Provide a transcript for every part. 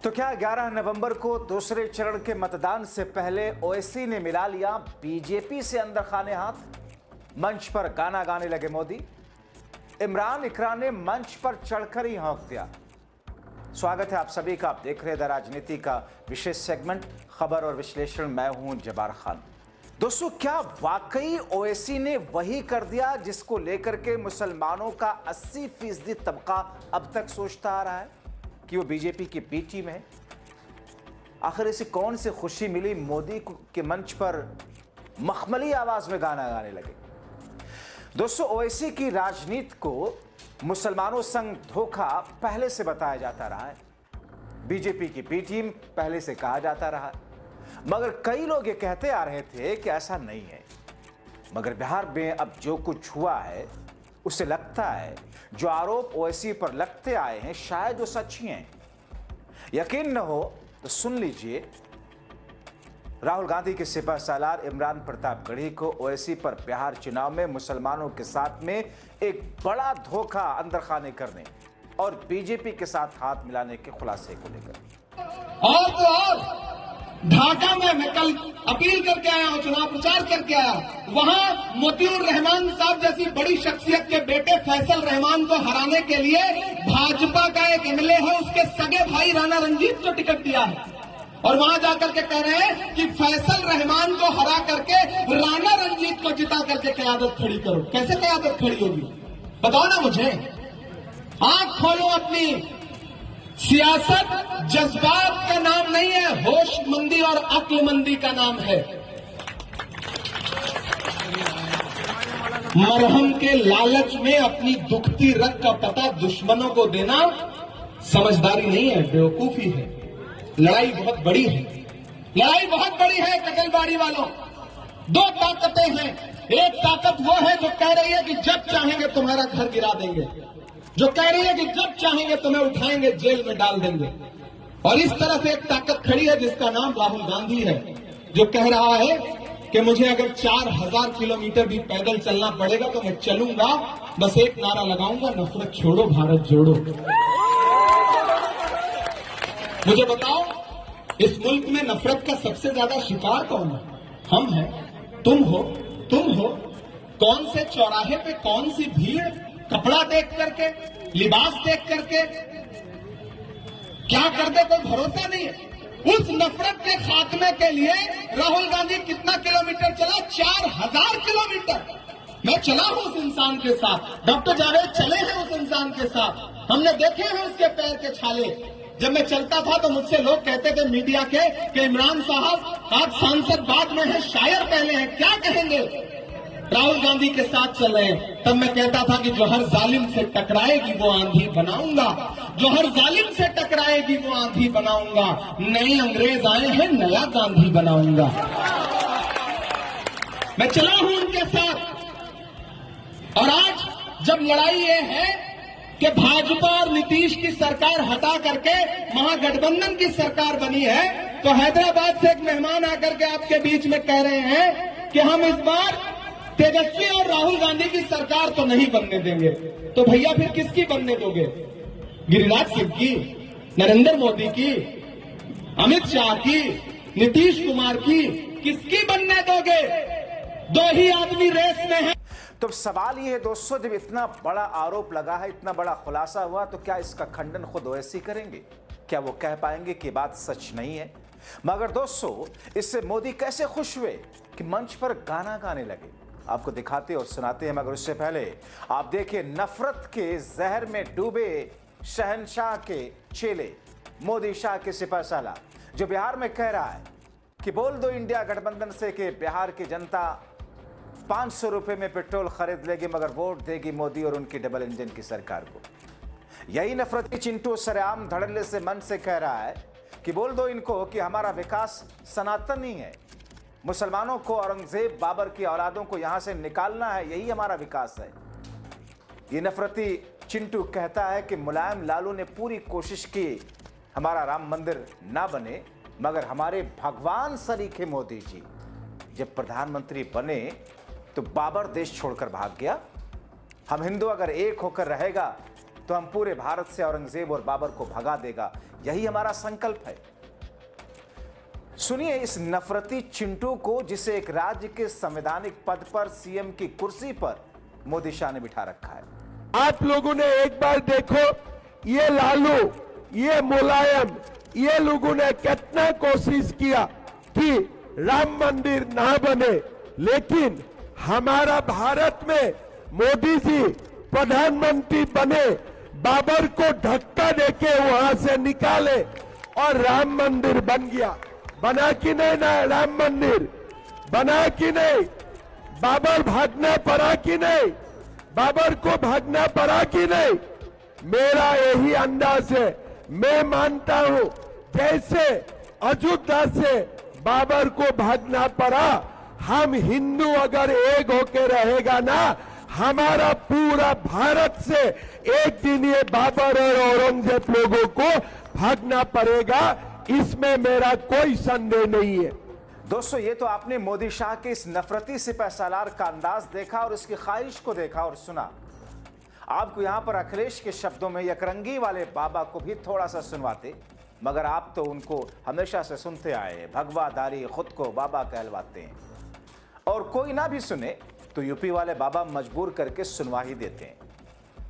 तो क्या 11 नवंबर को दूसरे चरण के मतदान से पहले ओवैसी ने मिला लिया बीजेपी से अंदर खाने हाथ? मंच पर गाना गाने लगे मोदी। इमरान इकराम ने मंच पर चढ़कर ही हौंक दिया। स्वागत है आप सभी का। आप देख रहे हैं द राजनीति का विशेष सेगमेंट खबर और विश्लेषण। मैं हूं जब्बार खान। दोस्तों, क्या वाकई ओवैसी ने वही कर दिया जिसको लेकर के मुसलमानों का 80% तबका अब तक सोचता आ रहा है कि वो बीजेपी की बी टीम है? आखिर इसे कौन सी खुशी मिली मोदी के मंच पर मखमली आवाज में गाना गाने लगे? दोस्तों, ओवैसी की राजनीति को मुसलमानों संग धोखा पहले से बताया जाता रहा है। बीजेपी की बी टीम पहले से कहा जाता रहा है, मगर कई लोग ये कहते आ रहे थे कि ऐसा नहीं है। मगर बिहार में अब जो कुछ हुआ है उसे लगता है जो आरोप ओवैसी पर लगते आए हैं शायद वो सच ही हैं। यकीन न हो तो सुन लीजिए, राहुल गांधी के सिपह सालार इमरान प्रतापगढ़ी को ओवैसी पर बिहार चुनाव में मुसलमानों के साथ में एक बड़ा धोखा अंदर खाने करने और बीजेपी के साथ हाथ मिलाने के खुलासे को लेकर और ढाका में मैं कल अपील करके आया हूं, चुनाव प्रचार करके आया। वहां मोतीउर रहमान साहब जैसी बड़ी शख्सियत के बेटे फैसल रहमान को हराने के लिए भाजपा का एक एमएलए है, उसके सगे भाई राणा रंजीत को टिकट दिया है और वहां जाकर के कह रहे हैं कि फैसल रहमान को हरा करके राणा रंजीत को जिता करके क़यादत खड़ी करो। कैसे क़यादत खड़ी होगी बताओ ना मुझे। आंख खोलो अपनी। सियासत जज्बात का नाम नहीं है, होशमंदी और अक्लमंदी का नाम है। मरहम के लालच में अपनी दुखती रग का पता दुश्मनों को देना समझदारी नहीं है, बेवकूफी है। लड़ाई बहुत बड़ी है, लड़ाई बहुत बड़ी है कटलबाड़ी वालों। दो ताकतें हैं। एक ताकत वो है जो कह रही है कि जब चाहेंगे तुम्हारा घर गिरा देंगे, जो कह रही है कि जब चाहेंगे तुम्हें उठाएंगे जेल में डाल देंगे। और इस तरफ एक ताकत खड़ी है जिसका नाम राहुल गांधी है, जो कह रहा है कि मुझे अगर 4000 किलोमीटर भी पैदल चलना पड़ेगा तो मैं चलूंगा, बस एक नारा लगाऊंगा, नफरत छोड़ो भारत जोड़ो। मुझे बताओ, इस मुल्क में नफरत का सबसे ज्यादा शिकार कौन है? हम हैं, तुम हो, तुम हो। कौन से चौराहे पे कौन सी भीड़, कपड़ा देख करके, लिबास देख करके क्या कर दे कोई भरोसा नहीं है। उस नफरत के खात्मे के लिए राहुल गांधी कितना किलोमीटर चला? 4000 किलोमीटर। मैं चला हूं उस इंसान के साथ, डॉक्टर जावेद चले हैं उस इंसान के साथ, हमने देखे हैं उसके पैर के छाले। जब मैं चलता था तो मुझसे लोग कहते थे मीडिया के कि इमरान साहब आप सांसद बाद में हैं, शायर पहले हैं, क्या कहेंगे? राहुल गांधी के साथ चल रहे हैं। तब मैं कहता था कि जो हर जालिम से टकराएगी वो आंधी बनाऊंगा, जो हर जालिम से टकराएगी वो आंधी बनाऊंगा। नए अंग्रेज आए हैं, नया गांधी बनाऊंगा। मैं चला हूं उनके साथ। और आज जब लड़ाई ये है कि भाजपा और नीतीश की सरकार हटा करके महागठबंधन की सरकार बनी है, तो हैदराबाद से एक मेहमान आकर के आपके बीच में कह रहे हैं कि हम इस बार तेजस्वी और राहुल गांधी की सरकार तो नहीं बनने देंगे। तो भैया फिर किसकी बनने दोगे? गिरिराज सिंह की, नरेंद्र मोदी की, अमित शाह की, नीतीश कुमार की, किसकी बनने दोगे? दो ही आदमी रेस में है। तो सवाल ये है दोस्तों, जब इतना बड़ा आरोप लगा है, इतना बड़ा खुलासा हुआ, तो क्या इसका खंडन खुद ओवैसी करेंगे? क्या वो कह पाएंगे कि बात सच नहीं है? मगर दोस्तों, इससे मोदी कैसे खुश हुए कि मंच पर गाना गाने लगे? आपको दिखाते और सुनाते हैं, मगर उससे पहले आप देखिए नफरत के जहर में डूबे शहनशाह के चेले मोदी शाह के सिपह सालार, जो बिहार में कह रहा है कि बोल दो इंडिया गठबंधन से कि बिहार की जनता 500 रुपए में पेट्रोल खरीद लेगी, मगर वोट देगी मोदी और उनकी डबल इंजन की सरकार को। यही नफरत की चिंटू सरेआम धड़ल्ले से मन से कह रहा है कि बोल दो इनको कि हमारा विकास सनातन ही है, मुसलमानों को, औरंगजेब बाबर की औलादों को यहां से निकालना है, यही हमारा विकास है। ये नफरती चिंटू कहता है कि मुलायम लालू ने पूरी कोशिश की हमारा राम मंदिर ना बने, मगर हमारे भगवान सरीखे मोदी जी जब प्रधानमंत्री बने तो बाबर देश छोड़कर भाग गया। हम हिंदू अगर एक होकर रहेगा तो हम पूरे भारत से औरंगजेब और बाबर को भगा देगा, यही हमारा संकल्प है। सुनिए इस नफरती चिंटू को, जिसे एक राज्य के संवैधानिक पद पर सीएम की कुर्सी पर मोदी शाह ने बिठा रखा है। आप लोगों ने एक बार देखो, ये लालू, ये मुलायम, ये लोगों ने कितना कोशिश किया कि राम मंदिर ना बने, लेकिन हमारा भारत में मोदी जी प्रधानमंत्री बने, बाबर को धक्का देके वहां से निकाले और राम मंदिर बन गया। बना कि नहीं ना राम मंदिर? बना कि नहीं? बाबर भागना पड़ा कि नहीं? बाबर को भागना पड़ा कि नहीं? मेरा यही अंदाज है। मैं मानता हूं जैसे अयोध्या से बाबर को भागना पड़ा, हम हिंदू अगर एक होकर रहेगा ना, हमारा पूरा भारत से एक दिन ये बाबर और औरंगजेब लोगों को भागना पड़ेगा, इसमें मेरा कोई संदेह नहीं है। दोस्तों, ये तो आपने मोदी शाह के इस नफरती सिपह सालार का अंदाज देखा और इसकी ख्वाहिश को देखा और सुना। आपको यहां पर अखिलेश के शब्दों में यकरंगी वाले बाबा को भी थोड़ा सा सुनवाते, मगर आप तो उनको हमेशा से सुनते आए हैं। भगवादारी, खुद को बाबा कहलवाते हैं, और कोई ना भी सुने तो यूपी वाले बाबा मजबूर करके सुनवा ही देते हैं।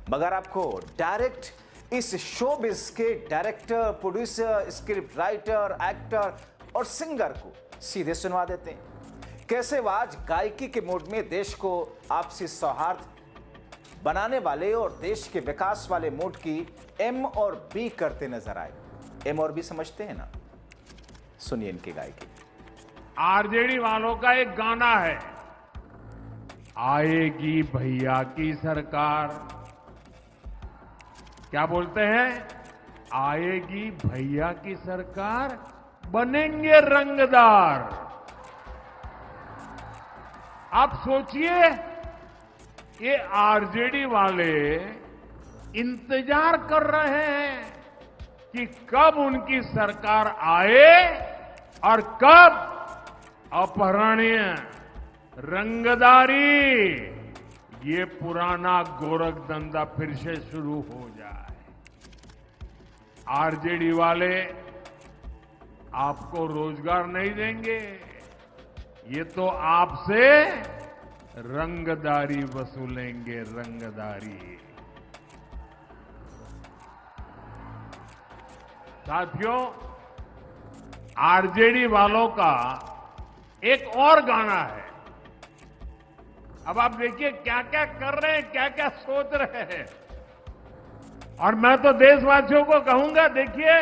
मगर आपको डायरेक्ट इस शोबिज़ के director, producer, script writer, actor और सिंगर को सीधे सुनवा देते हैं। कैसे वो आज गायकी के मूड में देश को आपसी सौहार्द बनाने वाले और देश के विकास वाले मूड की एम और बी करते नजर आए। एम और बी समझते हैं ना? सुनिए इनकी गायकी। आरजेडी वालों का एक गाना है, आएगी भैया की सरकार। क्या बोलते हैं? आएगी भैया की सरकार, बनेंगे रंगदार। आप सोचिए, ये आरजेडी वाले इंतजार कर रहे हैं कि कब उनकी सरकार आए और कब अपहरणीय, रंगदारी, ये पुराना गोरख धंधा फिर से शुरू हो जाए। आरजेडी वाले आपको रोजगार नहीं देंगे, ये तो आपसे रंगदारी वसूलेंगे, रंगदारी। साथियों, आरजेडी वालों का एक और गाना है। अब आप देखिए क्या क्या कर रहे हैं, क्या क्या सोच रहे हैं। और मैं तो देशवासियों को कहूंगा, देखिए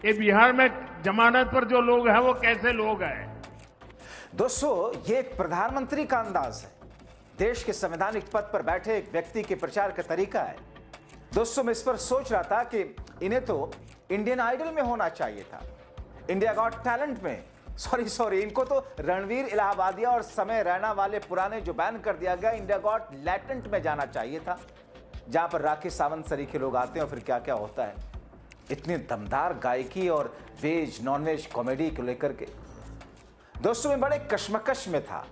ये बिहार में जमानत पर जो लोग हैं वो कैसे लोग हैं। दोस्तों, ये एक प्रधानमंत्री का अंदाज है, देश के संवैधानिक पद पर बैठे एक व्यक्ति के प्रचार का तरीका है। दोस्तों, मैं इस पर सोच रहा था कि इन्हें तो इंडियन आइडल में होना चाहिए था, इंडिया गॉट टैलेंट में। सॉरी, इनको तो रणवीर इलाहाबादिया और समय रैना वाले पुराने जो बैन कर दिया गया इंडिया गॉट लैटेंट में जाना चाहिए था, जहां पर राखी सावंत सरीखे लोग आते हैं और फिर क्या क्या होता है। इतनी दमदार गायकी और वेज नॉनवेज कॉमेडी को लेकर के दोस्तों मैं बड़े कश्मकश में था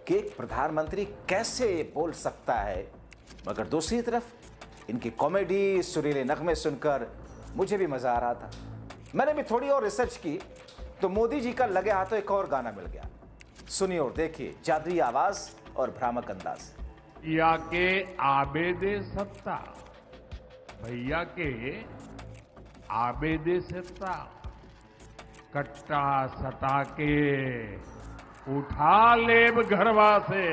कि एक प्रधानमंत्री कैसे बोल सकता है, मगर दूसरी तरफ इनकी कॉमेडी, सुरीले नगमे सुनकर मुझे भी मजा आ रहा था। मैंने भी थोड़ी और रिसर्च की तो मोदी जी का लगे हाथों एक और गाना मिल गया। सुनिए और देखिए, जादुई आवाज और भ्रामक अंदाज। या के आबेदे सत्ता, भैया के आबेदे सत्ता, कट्टा सटा के उठा लेब घरवा से।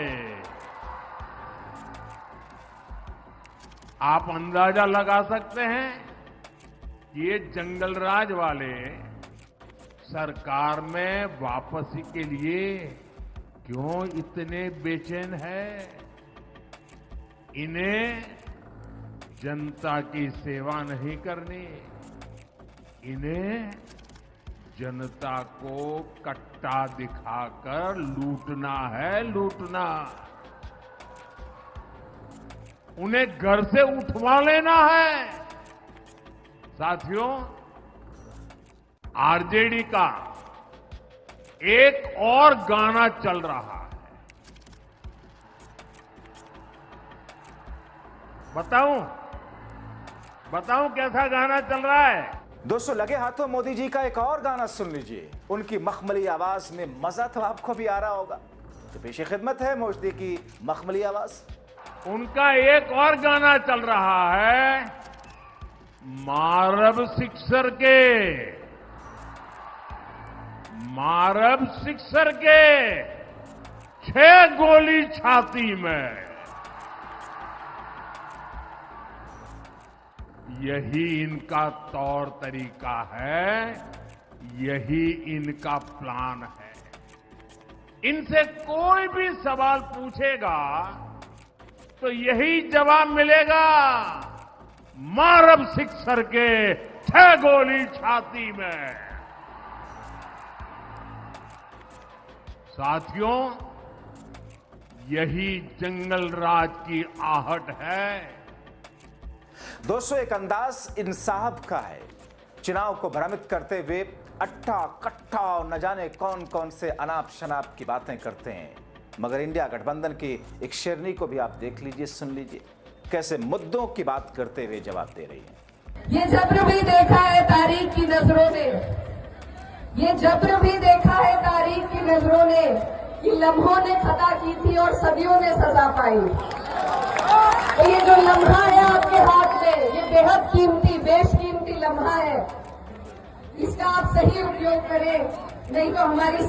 आप अंदाजा लगा सकते हैं कि ये जंगल राज वाले सरकार में वापसी के लिए क्यों इतने बेचैन है। इन्हें जनता की सेवा नहीं करनी, इन्हें जनता को कट्टा दिखाकर लूटना है, लूटना। उन्हें घर से उठवा लेना है। साथियों, आरजेडी का एक और गाना चल रहा है, बताऊं? बताऊं कैसा गाना चल रहा है? दोस्तों, लगे हाथों मोदी जी का एक और गाना सुन लीजिए। उनकी मखमली आवाज में मजा तो आपको भी आ रहा होगा, तो पेश खिदमत है मोदी की मखमली आवाज। उनका एक और गाना चल रहा है, मारब सिक्सर के 6 गोली छाती में। यही इनका तौर तरीका है, यही इनका प्लान है। इनसे कोई भी सवाल पूछेगा तो यही जवाब मिलेगा, मारब सिक्सर के 6 गोली छाती में। साथियों, यही जंगल राज की आहट है। दोस्तों, एक अंदाज इन साहब का है, चुनाव को भ्रमित करते हुए अट्ठा कट्ठा और न जाने कौन कौन से अनाप शनाप की बातें करते हैं, मगर इंडिया गठबंधन की एक शेरनी को भी आप देख लीजिए, सुन लीजिए, कैसे मुद्दों की बात करते हुए जवाब दे रही है। ये जब्र भी देखा है तारीख की नजरों ने, ये जब्र भी देखा है तारीख की नजरों ने, कि लम्हों ने खता की थी और सदियों ने सजा पाई। तो ये जो लम्हा है आपके हाथ में, ये बेहद कीमती, बेशकीमती लम्हा है, इसका आप सही उपयोग करें, नहीं तो हमारी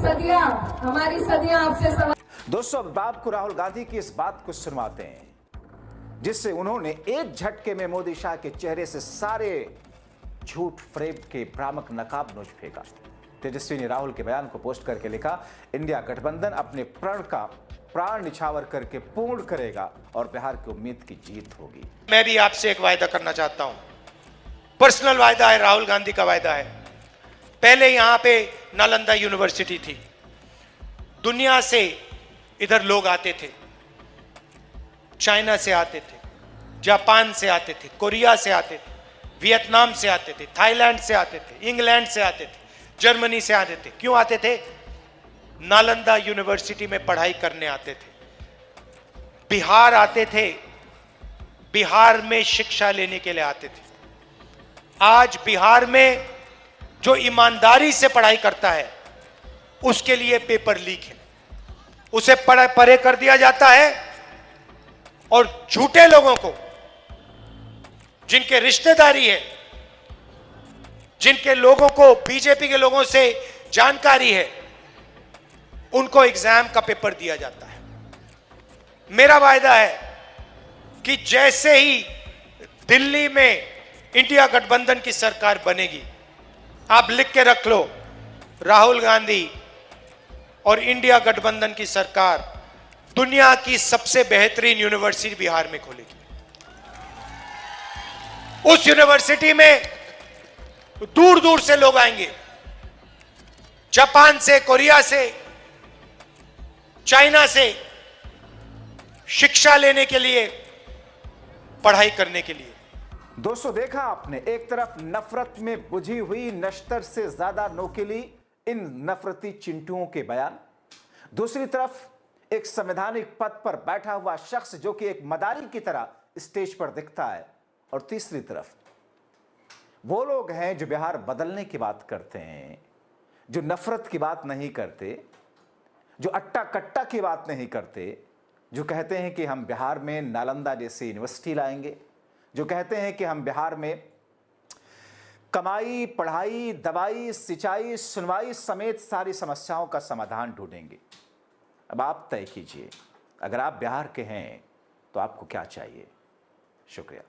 सदियां आपसे सवाल। दोस्तों, अब आपको राहुल गांधी की इस बात को सुनवाते हैं जिससे उन्होंने एक झटके में मोदी शाह के चेहरे से सारे झूठ फ्रेब के भ्रामक नकाब नोच फेंका। तेजस्वी ने राहुल के बयान को पोस्ट करके लिखा, इंडिया गठबंधन अपने प्रण का प्राण निछावर करके पूर्ण करेगा और बिहार की उम्मीद की जीत होगी। मैं भी आपसे एक वायदा करना चाहता हूं, पर्सनल वायदा है, राहुल गांधी का वायदा है। पहले यहां पे नालंदा यूनिवर्सिटी थी, दुनिया से इधर लोग आते थे, चाइना से आते थे, जापान से आते थे, कोरिया से आते थे, वियतनाम से आते थे, थाईलैंड से आते थे, इंग्लैंड से आते थे, जर्मनी से आते थे। क्यों आते थे? नालंदा यूनिवर्सिटी में पढ़ाई करने आते थे। बिहार आते थे, बिहार में शिक्षा लेने के लिए आते थे। आज बिहार में जो ईमानदारी से पढ़ाई करता है उसके लिए पेपर लीक है, उसे परे कर दिया जाता है, और झूठे लोगों को, जिनके रिश्तेदारी है, जिनके लोगों को बीजेपी के लोगों से जानकारी है, उनको एग्जाम का पेपर दिया जाता है। मेरा वायदा है कि जैसे ही दिल्ली में इंडिया गठबंधन की सरकार बनेगी, आप लिख के रख लो, राहुल गांधी और इंडिया गठबंधन की सरकार दुनिया की सबसे बेहतरीन यूनिवर्सिटी बिहार में खोलेगी। उस यूनिवर्सिटी में दूर दूर से लोग आएंगे, जापान से, कोरिया से, चाइना से, शिक्षा लेने के लिए, पढ़ाई करने के लिए। दोस्तों, देखा आपने, एक तरफ नफरत में बुझी हुई नश्तर से ज्यादा नोकीली इन नफरती चिंटुओं के बयान, दूसरी तरफ एक संवैधानिक पद पर बैठा हुआ शख्स जो कि एक मदारी की तरह स्टेज पर दिखता है, और तीसरी तरफ वो लोग हैं जो बिहार बदलने की बात करते हैं, जो नफरत की बात नहीं करते, जो अट्टा कट्टा की बात नहीं करते, जो कहते हैं कि हम बिहार में नालंदा जैसी यूनिवर्सिटी लाएंगे, जो कहते हैं कि हम बिहार में कमाई, पढ़ाई, दवाई, सिंचाई, सुनवाई समेत सारी समस्याओं का समाधान ढूंढेंगे। अब आप तय कीजिए, अगर आप बिहार के हैं तो आपको क्या चाहिए। शुक्रिया।